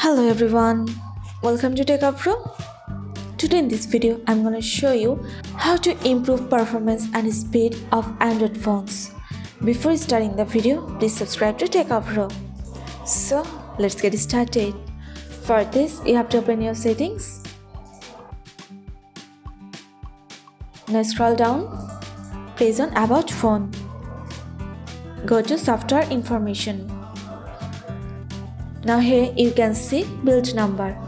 Hello everyone, welcome to Techavro. Today in this video, I'm going to show you how to improve performance and speed of Android phones. Before starting the video, please subscribe to Techavro. So, let's get started. For this, you have to open your settings. Now scroll down, press on About Phone. Go to Software Information. Now here you can see build number.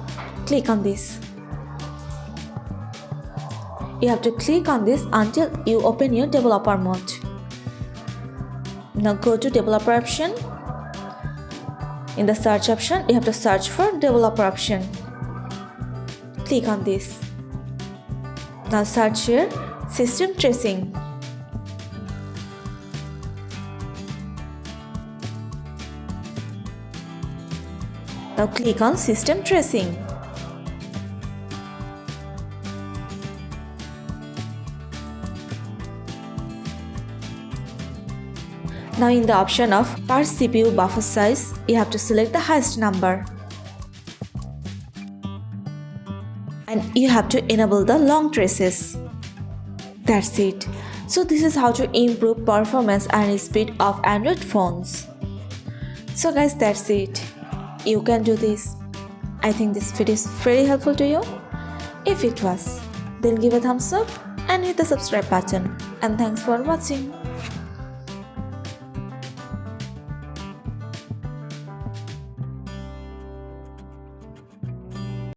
Click on this. You have to click on this until you open your developer mode. Now go to developer option. In the search option, you have to search for developer option. Click on this. Now search here system tracing. Now click on System Tracing. Now in the option of per CPU buffer size, you have to select the highest number. And you have to enable the long traces. That's it. So this is how to improve performance and speed of Android phones. So guys, that's it. You can do this. I think this video is very helpful to you. If it was, then give a thumbs up and hit the subscribe button. And thanks for watching.